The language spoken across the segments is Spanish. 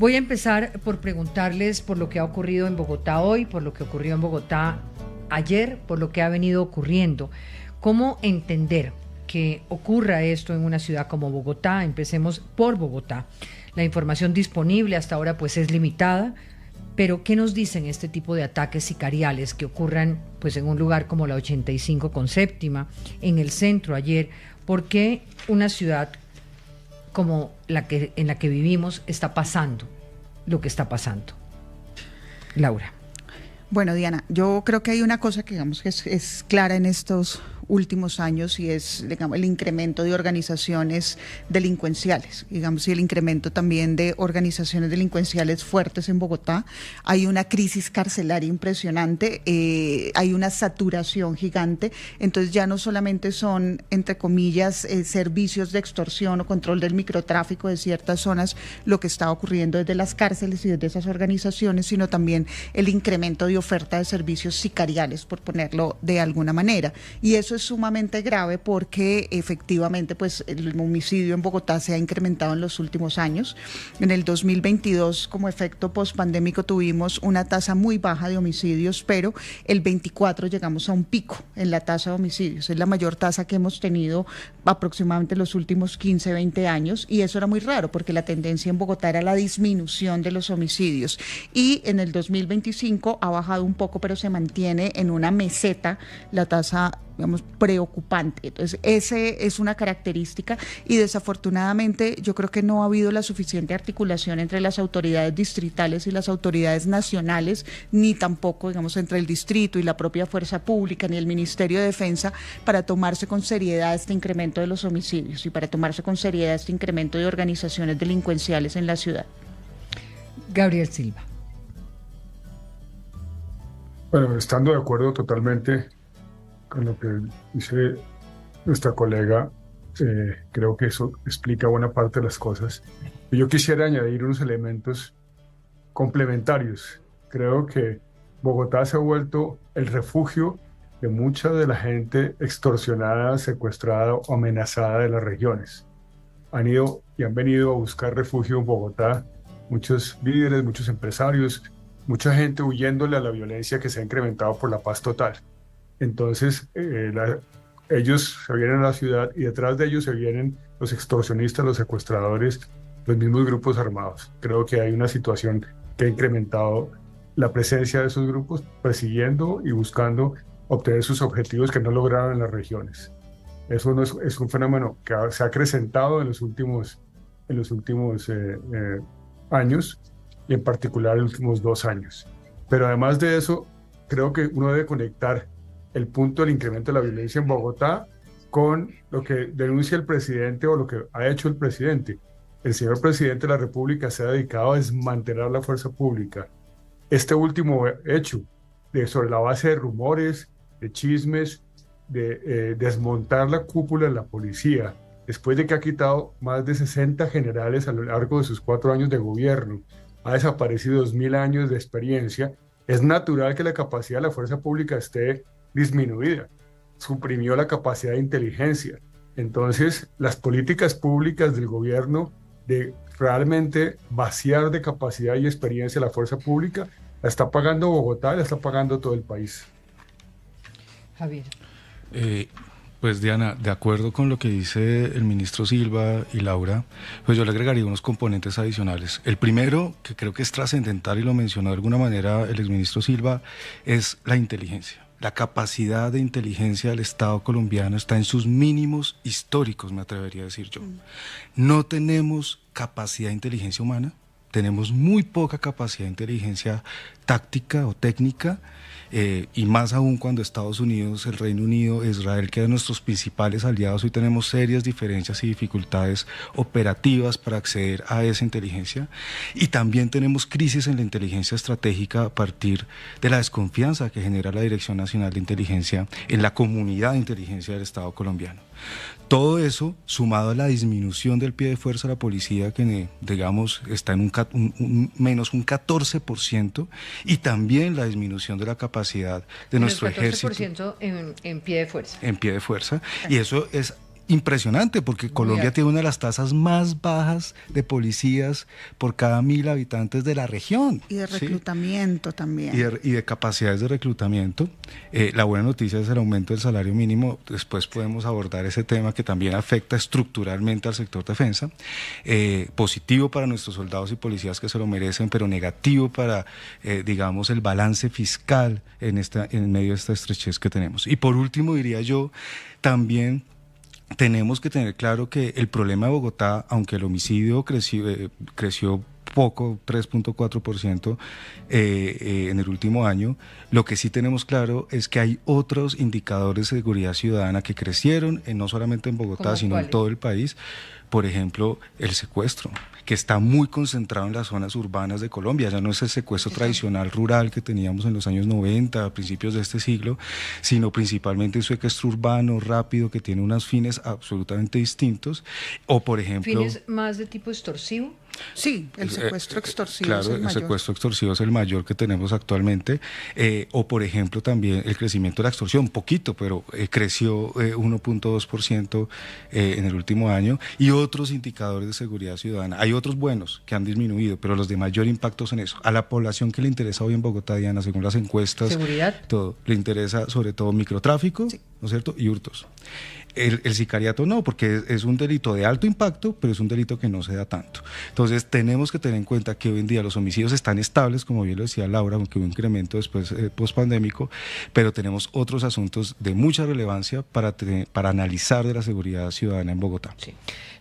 Voy a empezar por preguntarles por lo que ha ocurrido en Bogotá hoy, por lo que ocurrió en Bogotá ayer, por lo que ha venido ocurriendo. ¿Cómo entender que ocurra esto en una ciudad como Bogotá? Empecemos por Bogotá. La información disponible hasta ahora pues es limitada, pero ¿qué nos dicen este tipo de ataques sicariales que ocurran pues en un lugar como la 85 con Séptima, en el centro ayer? ¿Por qué una ciudad como en la que vivimos está pasando lo que está pasando? Laura. Bueno, Diana, yo creo que hay una cosa que digamos que es clara en estos últimos años y es, digamos, el incremento de organizaciones delincuenciales, digamos, y el incremento también de organizaciones delincuenciales fuertes en Bogotá. Hay una crisis carcelaria impresionante, hay una saturación gigante, entonces ya no solamente son, entre comillas, servicios de extorsión o control del microtráfico de ciertas zonas lo que está ocurriendo desde las cárceles y desde esas organizaciones, sino también el incremento de oferta de servicios sicariales, por ponerlo de alguna manera. Y eso es sumamente grave porque efectivamente pues el homicidio en Bogotá se ha incrementado en los últimos años. En el 2022, como efecto postpandémico, tuvimos una tasa muy baja de homicidios, pero el 24 llegamos a un pico en la tasa de homicidios. Es la mayor tasa que hemos tenido aproximadamente los últimos 15, 20 años, y eso era muy raro porque la tendencia en Bogotá era la disminución de los homicidios. Y en el 2025 ha bajado un poco, pero se mantiene en una meseta la tasa, digamos, preocupante. Entonces, ese es una característica y desafortunadamente yo creo que no ha habido la suficiente articulación entre las autoridades distritales y las autoridades nacionales, ni tampoco, digamos, entre el distrito y la propia fuerza pública, ni el Ministerio de Defensa, para tomarse con seriedad este incremento de los homicidios y para tomarse con seriedad este incremento de organizaciones delincuenciales en la ciudad. Gabriel Silva. Bueno, estando de acuerdo totalmente con lo que dice nuestra colega, creo que eso explica buena parte de las cosas. Y yo quisiera añadir unos elementos complementarios. Creo que Bogotá se ha vuelto el refugio de mucha de la gente extorsionada, secuestrada o amenazada de las regiones. Han ido y han venido a buscar refugio en Bogotá muchos líderes, muchos empresarios, mucha gente huyéndole a la violencia que se ha incrementado por la paz total. Entonces, ellos se vienen a la ciudad y detrás de ellos se vienen los extorsionistas, los secuestradores, los mismos grupos armados. Creo que hay una situación que ha incrementado la presencia de esos grupos persiguiendo y buscando obtener sus objetivos que no lograron en las regiones. Eso no es un fenómeno que se ha acrecentado en los últimos años y en particular en los últimos 2 años. Pero además de eso, creo que uno debe conectar el punto del incremento de la violencia en Bogotá con lo que denuncia el presidente o lo que ha hecho el presidente. El señor presidente de la República se ha dedicado a desmantelar la fuerza pública. Este último hecho, sobre la base de rumores, de chismes, de desmontar la cúpula de la policía, después de que ha quitado más de 60 generales a lo largo de sus 4 años de gobierno, ha desaparecido 2000 años de experiencia, es natural que la capacidad de la fuerza pública esté disminuida. Suprimió la capacidad de inteligencia. Entonces, las políticas públicas del gobierno de realmente vaciar de capacidad y experiencia la fuerza pública, la está pagando Bogotá, la está pagando todo el país. Javier. Pues Diana, de acuerdo con lo que dice el ministro Silva y Laura, pues yo le agregaría unos componentes adicionales. El primero, que creo que es trascendental y lo mencionó de alguna manera el exministro Silva, es la inteligencia. La capacidad de inteligencia del Estado colombiano está en sus mínimos históricos, me atrevería a decir yo. No tenemos capacidad de inteligencia humana, tenemos muy poca capacidad de inteligencia táctica o técnica, y más aún cuando Estados Unidos, el Reino Unido, Israel, que eran nuestros principales aliados, hoy tenemos serias diferencias y dificultades operativas para acceder a esa inteligencia. Y también tenemos crisis en la inteligencia estratégica a partir de la desconfianza que genera la Dirección Nacional de Inteligencia en la comunidad de inteligencia del Estado colombiano. Todo eso, sumado a la disminución del pie de fuerza de la policía, que digamos está en menos un 14%, y también la disminución de la capacidad de nuestro ejército. 14% en pie de fuerza. En pie de fuerza, y eso es impresionante, porque Colombia tiene una de las tasas más bajas de policías por cada 1.000 habitantes de la región. Y de reclutamiento también. Y de capacidades de reclutamiento. La buena noticia es el aumento del salario mínimo. Después podemos abordar ese tema que también afecta estructuralmente al sector defensa. Positivo para nuestros soldados y policías que se lo merecen, pero negativo para, digamos, el balance fiscal en medio de esta estrechez que tenemos. Y por último, diría yo, también tenemos que tener claro que el problema de Bogotá, aunque el homicidio creció poco, 3.4% en el último año, lo que sí tenemos claro es que hay otros indicadores de seguridad ciudadana que crecieron, no solamente en Bogotá, sino en todo el país. Por ejemplo, el secuestro, que está muy concentrado en las zonas urbanas de Colombia. Ya no es el secuestro tradicional rural que teníamos en los años 90, a principios de este siglo, sino principalmente un secuestro urbano, rápido, que tiene unos fines absolutamente distintos. O, por ejemplo... ¿Fines más de tipo extorsivo? Sí, el secuestro extorsivo claro, es el mayor. El secuestro extorsivo es el mayor que tenemos actualmente. O, por ejemplo, también el crecimiento de la extorsión, poquito, pero creció 1.2% en el último año. Y otros indicadores de seguridad ciudadana. Hay otros buenos que han disminuido, pero los de mayor impacto son eso. A la población que le interesa hoy en Bogotá, Diana, según las encuestas, seguridad, todo, le interesa sobre todo microtráfico, sí, ¿no es cierto? Y hurtos. El sicariato no, porque es un delito de alto impacto, pero es un delito que no se da tanto. Entonces tenemos que tener en cuenta que hoy en día los homicidios están estables, como bien lo decía Laura, aunque hubo un incremento después post-pandémico, pero tenemos otros asuntos de mucha relevancia para analizar de la seguridad ciudadana en Bogotá. Sí.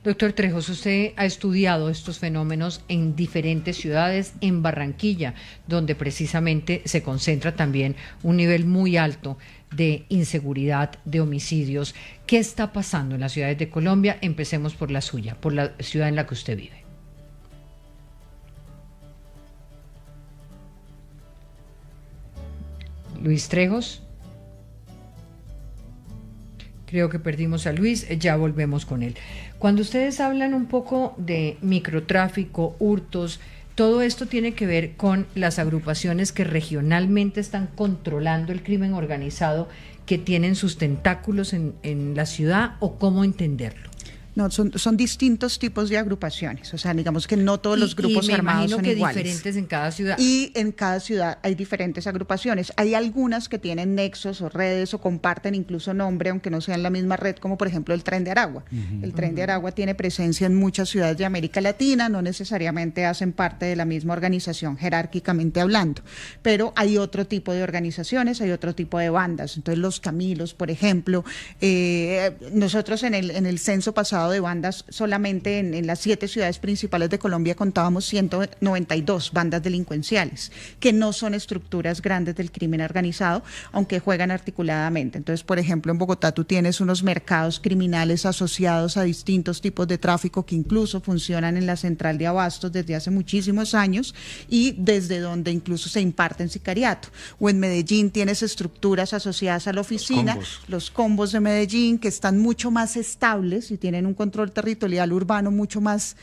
Doctor Trejos, usted ha estudiado estos fenómenos en diferentes ciudades, en Barranquilla, donde precisamente se concentra también un nivel muy alto de inseguridad, de homicidios. ¿Qué está pasando en las ciudades de Colombia? Empecemos por la suya, por la ciudad en la que usted vive. Luis Trejos. Creo que perdimos a Luis, ya volvemos con él. Cuando ustedes hablan un poco de microtráfico, hurtos, todo esto tiene que ver con las agrupaciones que regionalmente están controlando el crimen organizado, que tienen sus tentáculos en la ciudad, ¿o cómo entenderlo? No, son distintos tipos de agrupaciones, o sea, digamos que no todos los grupos armados son iguales. Y me imagino que diferentes en cada ciudad. Y en cada ciudad hay diferentes agrupaciones. Hay algunas que tienen nexos o redes o comparten incluso nombre, aunque no sean la misma red, como por ejemplo el Tren de Aragua. El Tren de Aragua tiene presencia en muchas ciudades de América Latina, no necesariamente hacen parte de la misma organización jerárquicamente hablando, pero hay otro tipo de organizaciones, hay otro tipo de bandas. Entonces los Camilos, por ejemplo, nosotros en el censo pasado de bandas, solamente en las 7 ciudades principales de Colombia contábamos 192 bandas delincuenciales, que no son estructuras grandes del crimen organizado, aunque juegan articuladamente. Entonces, por ejemplo, en Bogotá tú tienes unos mercados criminales asociados a distintos tipos de tráfico que incluso funcionan en la central de abastos desde hace muchísimos años y desde donde incluso se imparten sicariato. O en Medellín tienes estructuras asociadas a la oficina, los combos de Medellín, que están mucho más estables y tienen un control territorial urbano mucho más,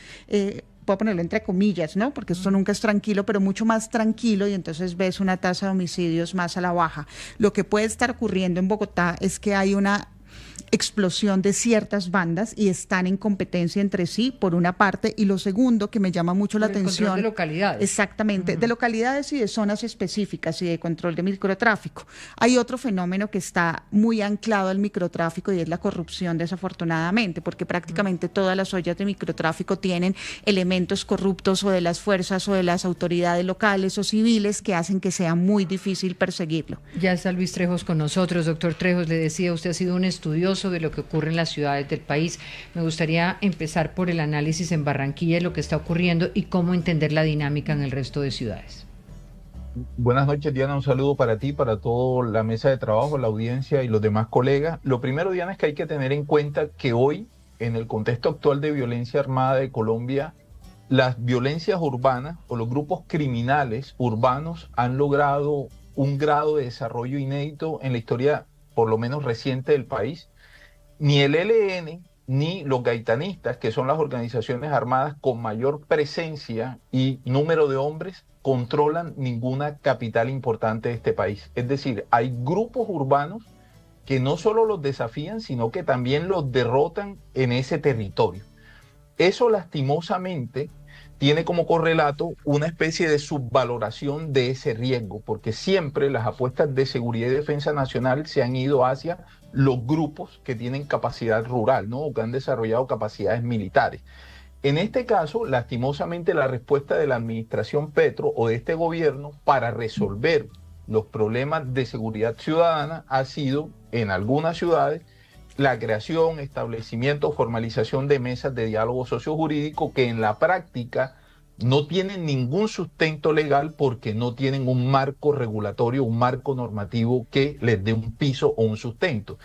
puedo ponerlo entre comillas, ¿no? Porque esto nunca es tranquilo, pero mucho más tranquilo, y entonces ves una tasa de homicidios más a la baja. Lo que puede estar ocurriendo en Bogotá es que hay una explosión de ciertas bandas y están en competencia entre sí, por una parte, y lo segundo que me llama mucho la atención, control de localidades. Exactamente, de localidades y de zonas específicas y de control de microtráfico. Hay otro fenómeno que está muy anclado al microtráfico y es la corrupción, desafortunadamente, porque prácticamente todas las ollas de microtráfico tienen elementos corruptos o de las fuerzas o de las autoridades locales o civiles que hacen que sea muy difícil perseguirlo. Ya está Luis Trejos con nosotros. Doctor Trejos, le decía, usted ha sido un estudioso de lo que ocurre en las ciudades del país. Me gustaría empezar por el análisis en Barranquilla de lo que está ocurriendo y cómo entender la dinámica en el resto de ciudades. Buenas noches, Diana, un saludo para ti, para toda la mesa de trabajo, la audiencia y los demás colegas. Lo primero, Diana, es que hay que tener en cuenta que hoy, en el contexto actual de violencia armada de Colombia, las violencias urbanas o los grupos criminales urbanos han logrado un grado de desarrollo inédito en la historia, por lo menos reciente, del país. Ni el ELN ni los gaitanistas, que son las organizaciones armadas con mayor presencia y número de hombres, controlan ninguna capital importante de este país. Es decir, hay grupos urbanos que no solo los desafían, sino que también los derrotan en ese territorio. Eso lastimosamente tiene como correlato una especie de subvaloración de ese riesgo, porque siempre las apuestas de seguridad y defensa nacional se han ido hacia los grupos que tienen capacidad rural, ¿no? O que han desarrollado capacidades militares. En este caso, lastimosamente, la respuesta de la administración Petro o de este gobierno para resolver los problemas de seguridad ciudadana ha sido, en algunas ciudades, la creación, establecimiento, formalización de mesas de diálogo sociojurídico que en la práctica no tienen ningún sustento legal porque no tienen un marco regulatorio, un marco normativo que les dé un piso o un sustento.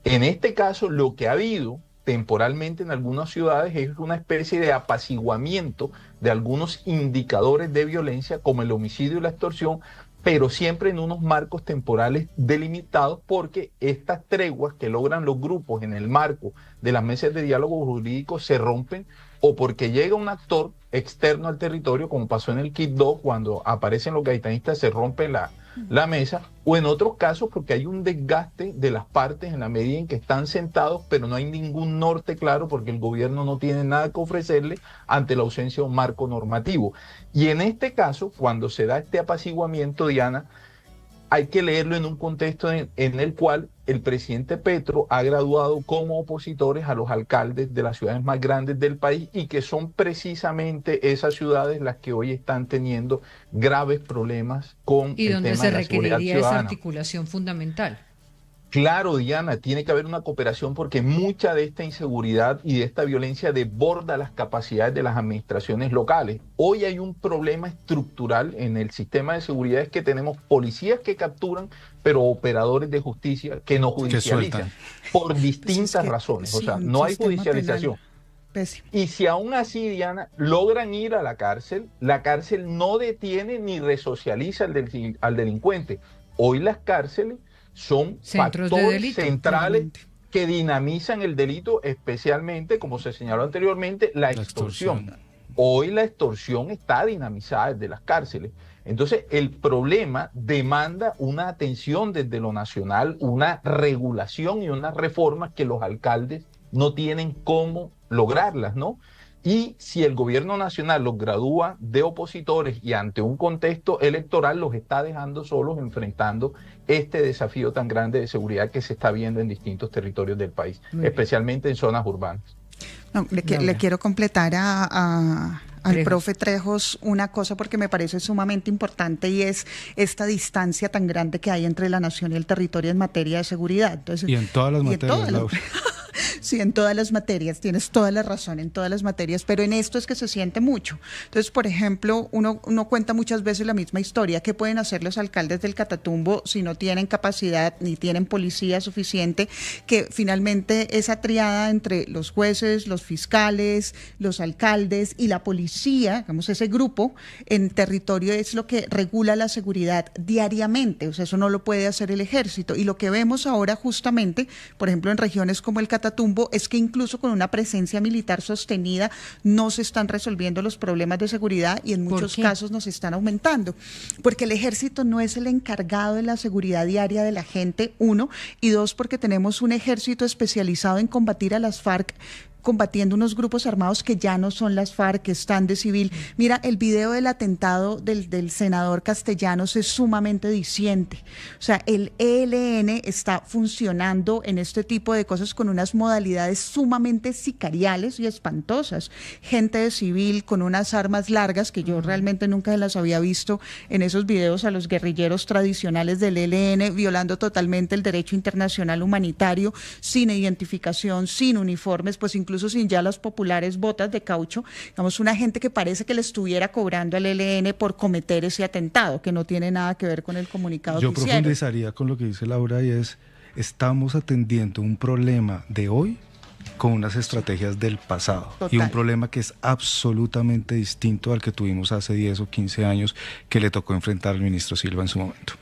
En este caso, lo que ha habido temporalmente en algunas ciudades es una especie de apaciguamiento de algunos indicadores de violencia como el homicidio y la extorsión, pero siempre en unos marcos temporales delimitados, porque estas treguas que logran los grupos en el marco de las mesas de diálogo jurídico se rompen o porque llega un actor externo al territorio, como pasó en el Quibdó, cuando aparecen los gaitanistas se rompe la mesa, o en otros casos porque hay un desgaste de las partes en la medida en que están sentados, pero no hay ningún norte claro porque el gobierno no tiene nada que ofrecerle ante la ausencia de un marco normativo. Y en este caso, cuando se da este apaciguamiento, Diana, hay que leerlo en un contexto en el cual el presidente Petro ha graduado como opositores a los alcaldes de las ciudades más grandes del país y que son precisamente esas ciudades las que hoy están teniendo graves problemas con y el donde tema se de la seguridad requeriría esa ciudadana. articulación fundamental. Claro, Diana, tiene que haber una cooperación porque mucha de esta inseguridad y de esta violencia desborda las capacidades de las administraciones locales. Hoy hay un problema estructural en el sistema de seguridad, es que tenemos policías que capturan, pero operadores de justicia que no judicializan por distintas razones. O sea, no hay judicialización. Y si aún así, Diana, logran ir a la cárcel no detiene ni resocializa al delincuente. Hoy las cárceles son factores centrales que dinamizan el delito, especialmente, como se señaló anteriormente, la extorsión. Hoy la extorsión está dinamizada desde las cárceles. Entonces, el problema demanda una atención desde lo nacional, una regulación y unas reformas que los alcaldes no tienen cómo lograrlas, ¿no? Y si el gobierno nacional los gradúa de opositores y ante un contexto electoral los está dejando solos enfrentando este desafío tan grande de seguridad que se está viendo en distintos territorios del país, especialmente en zonas urbanas. No, le quiero completar al profe Trejos una cosa porque me parece sumamente importante y es esta distancia tan grande que hay entre la nación y el territorio en materia de seguridad. Entonces, y en todas las materias, Laura. Sí, en todas las materias, tienes toda la razón, en todas las materias, pero en esto es que se siente mucho. Entonces, por ejemplo, uno cuenta muchas veces la misma historia. ¿Qué pueden hacer los alcaldes del Catatumbo si no tienen capacidad ni tienen policía suficiente? Que finalmente esa triada entre los jueces, los fiscales, los alcaldes y la policía, digamos, ese grupo en territorio es lo que regula la seguridad diariamente. O sea, eso no lo puede hacer el ejército. Y lo que vemos ahora justamente, por ejemplo, en regiones como el Catatumbo, es que incluso con una presencia militar sostenida no se están resolviendo los problemas de seguridad y en muchos casos nos están aumentando. Porque el ejército no es el encargado de la seguridad diaria de la gente, uno, y dos, porque tenemos un ejército especializado en combatir a las FARC, combatiendo unos grupos armados que ya no son las FARC, que están de civil. Mira, el video del atentado del senador Castellanos es sumamente diciente. O sea, el ELN está funcionando en este tipo de cosas con unas modalidades sumamente sicariales y espantosas. Gente de civil con unas armas largas que yo realmente nunca las había visto en esos videos a los guerrilleros tradicionales del ELN, violando totalmente el derecho internacional humanitario, sin identificación, sin uniformes, pues incluso sin ya las populares botas de caucho, digamos, una gente que parece que le estuviera cobrando al ELN por cometer ese atentado, que no tiene nada que ver con el comunicado que hicieron. Yo profundizaría con lo que dice Laura y es, estamos atendiendo un problema de hoy con unas estrategias del pasado. Total. Y un problema que es absolutamente distinto al que tuvimos hace 10 o 15 años que le tocó enfrentar al ministro Silva en su momento.